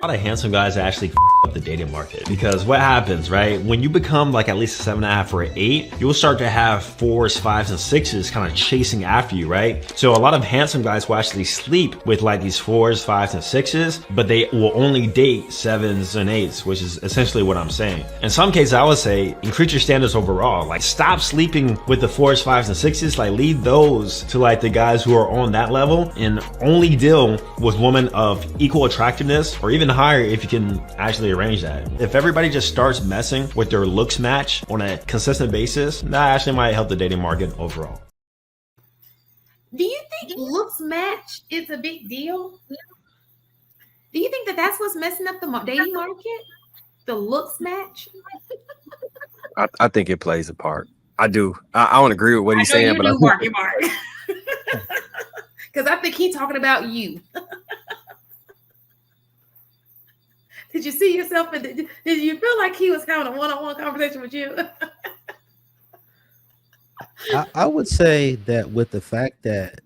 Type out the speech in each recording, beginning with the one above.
A lot of handsome guys actually up the dating market, because what happens, right? When you become like at least a 7.5 or an 8, you'll start to have 4s, 5s, and 6s kind of chasing after you, right? So a lot of handsome guys will actually sleep with like these 4s, 5s, and 6s, but they will only date 7s and 8s, which is essentially what I'm saying. In some cases, I would say increase your standards overall. Like, stop sleeping with the 4s, 5s, and 6s. Like, leave those to like the guys who are on that level, and only deal with women of equal attractiveness or even higher if you can actually arrange that. If everybody just starts messing with their looks match on a consistent basis, that actually might help the dating market overall. Do you think looks match is a big deal? Do you think that that's what's messing up the dating market? The looks match? I think it plays a part. I do. I don't agree with what he's saying, but I do, Marky Mark. Because I think he's talking about you. Did you see yourself? Did you feel like he was having a one-on-one conversation with you? I would say that with the fact that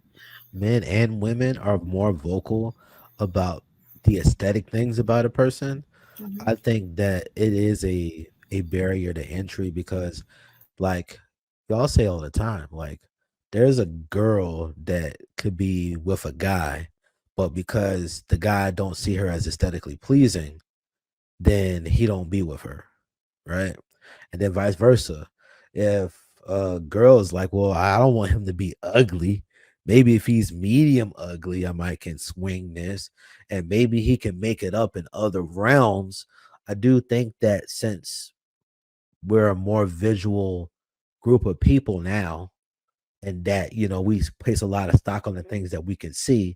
men and women are more vocal about the aesthetic things about a person, I think that it is a barrier to entry because, like y'all say all the time, like there's a girl that could be with a guy, but because the guy don't see her as aesthetically pleasing, then he don't be with her, right? And then vice versa. If a girl is like, well, I don't want him to be ugly. Maybe if he's medium ugly, I might can swing this, and maybe he can make it up in other realms. I do think that since we're a more visual group of people now, and that we place a lot of stock on the things that we can see,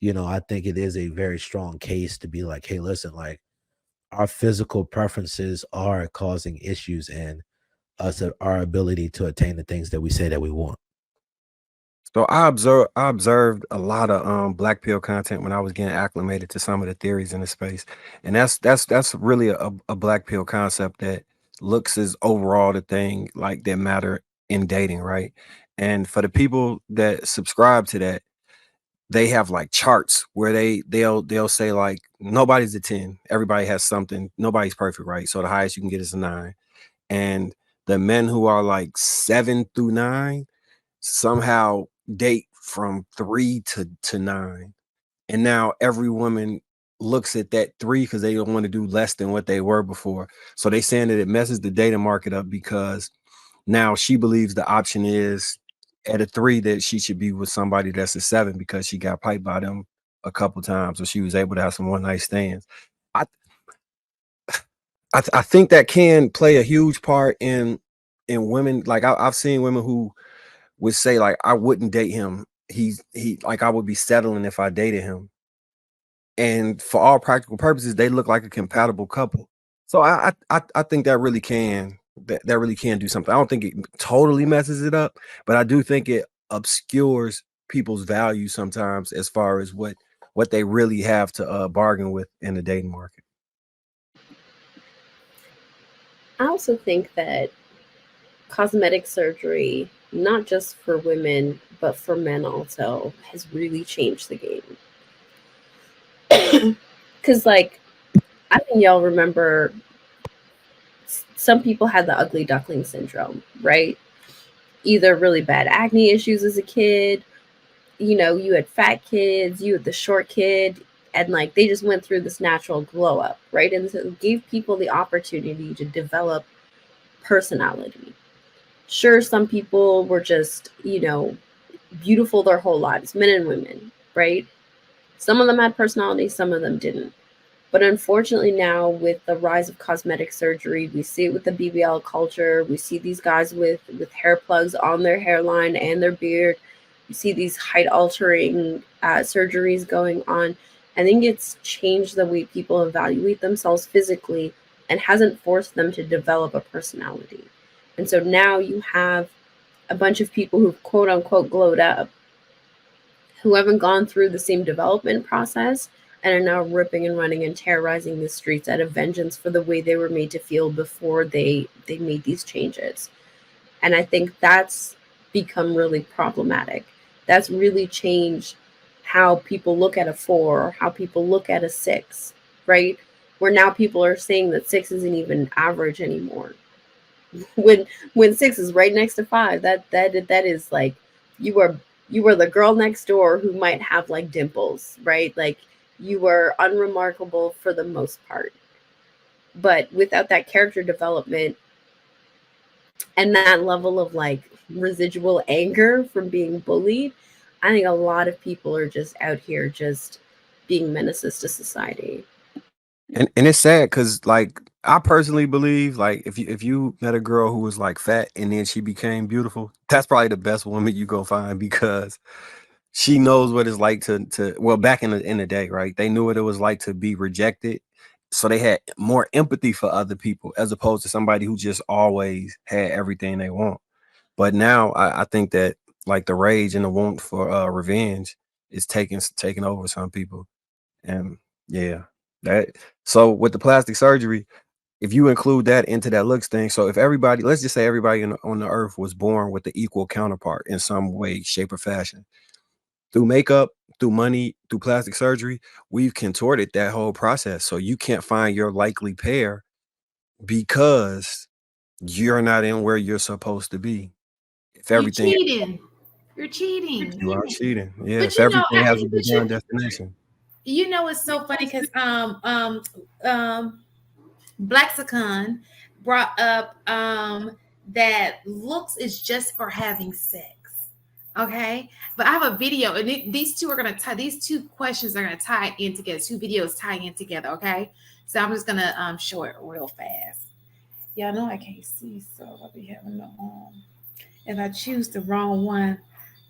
I think it is a very strong case to be like, hey, listen, like our physical preferences are causing issues in us, our ability to attain the things that we say that we want. So I observed a lot of black pill content when I was getting acclimated to some of the theories in the space. And that's really a black pill concept, that looks is overall the thing like that matter in dating, right? And for the people that subscribe to that, they have like charts where they'll say like nobody's a 10, everybody has something, nobody's perfect, right? So the highest you can get is a 9. And the men who are like 7 through 9 somehow date from 3 to 9. And now every woman looks at that 3 because they don't want to do less than what they were before. So they saying that it messes the dating market up, because now she believes the option is at a 3 that she should be with somebody that's a 7 because she got piped by them a couple times, or she was able to have some one night stands. I I think that can play a huge part in women. Like I've seen women who would say like, I wouldn't date him. He like, I would be settling if I dated him. And for all practical purposes, they look like a compatible couple. So I think that really can, that really can do something. I don't think it totally messes it up, but I do think it obscures people's value sometimes as far as what they really have to bargain with in the dating market. I also think that cosmetic surgery, not just for women, but for men also, has really changed the game. Because, like, I think y'all remember some people had the ugly duckling syndrome, right? Either really bad acne issues as a kid, you had fat kids, you had the short kid, and like they just went through this natural glow up, right? And so it gave people the opportunity to develop personality. Sure, some people were just, beautiful their whole lives, men and women, right? Some of them had personality, some of them didn't. But unfortunately, now with the rise of cosmetic surgery, we see it with the BBL culture. We see these guys with hair plugs on their hairline and their beard. You see these height altering surgeries going on. I think it's changed the way people evaluate themselves physically and hasn't forced them to develop a personality. And so now you have a bunch of people who've quote unquote glowed up, who haven't gone through the same development process and are now ripping and running and terrorizing the streets out of vengeance for the way they were made to feel before they made these changes. And I think that's become really problematic. That's really changed how people look at a 4 or how people look at a 6. right? Where now people are saying that 6 isn't even average anymore. When 6 is right next to 5, that is like you are the girl next door who might have like dimples, right? Like you are unremarkable for the most part. But without that character development and that level of like residual anger from being bullied, I think a lot of people are just out here just being menaces to society. And it's sad because like I personally believe like if you met a girl who was like fat and then she became beautiful, that's probably the best woman you go find because she knows what it's like to well back in the day, right? They knew what it was like to be rejected. So they had more empathy for other people as opposed to somebody who just always had everything they want. But now I think that like the rage and the want for revenge is taking over some people. And yeah, that so with the plastic surgery, if you include that into that looks thing, so if everybody, let's just say everybody on the earth was born with the equal counterpart in some way, shape, or fashion, through makeup, through money, through plastic surgery, we've contorted that whole process. So you can't find your likely pair because you're not in where you're supposed to be. If You're everything cheating. You're cheating. you are cheating. Yeah, But if you know, everything has a divine destination. you know, it's so funny because Blaxicon brought up that looks is just for having sex. Okay, but I have a video, and these two are gonna tie. These two questions are gonna tie in together. Two videos tie in together. Okay, so I'm just gonna show it real fast. Y'all know I can't see, so I'll be having the if I choose the wrong one,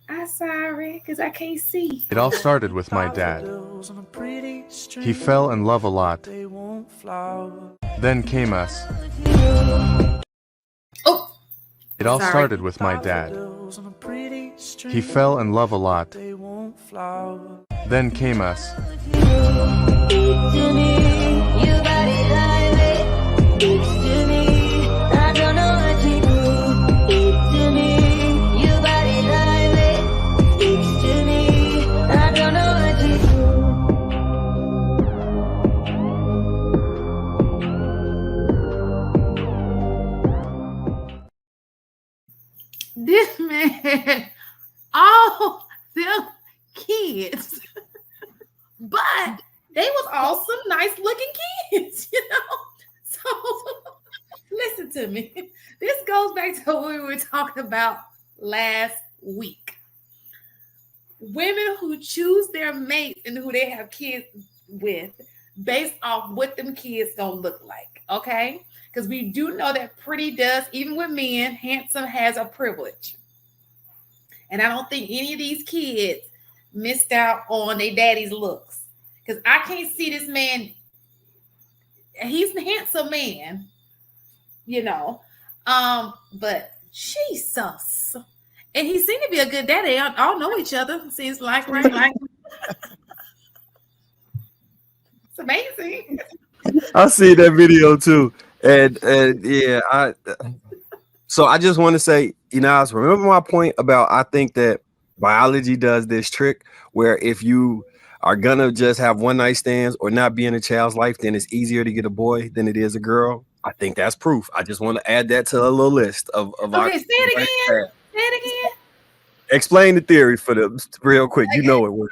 I'm sorry because I can't see. It all started with my dad. He fell in love a lot. Then came us. Oh, It all sorry. started with my dad. He fell in love a lot. Then came us. This man, all them kids, but they was all some nice looking kids, you know. So listen to me. This goes back to what we were talking about last week. Women who choose their mates and who they have kids with based off what them kids gonna look like, okay? Because we do know that pretty does, even with men, handsome has a privilege. And I don't think any of these kids missed out on their daddy's looks. Because I can't see this man. He's a handsome man, you know. But Jesus. And he seemed to be a good daddy. They all know each other, seems like, right? It's amazing. I see that video too. And yeah, so I just want to say, remember my point about I think that biology does this trick where if you are gonna just have one night stands or not be in a child's life, then it's easier to get a boy than it is a girl. I think that's proof. I just want to add that to a little list of Okay, say it again. Say it again. Explain the theory for them real quick. Okay. You know it well.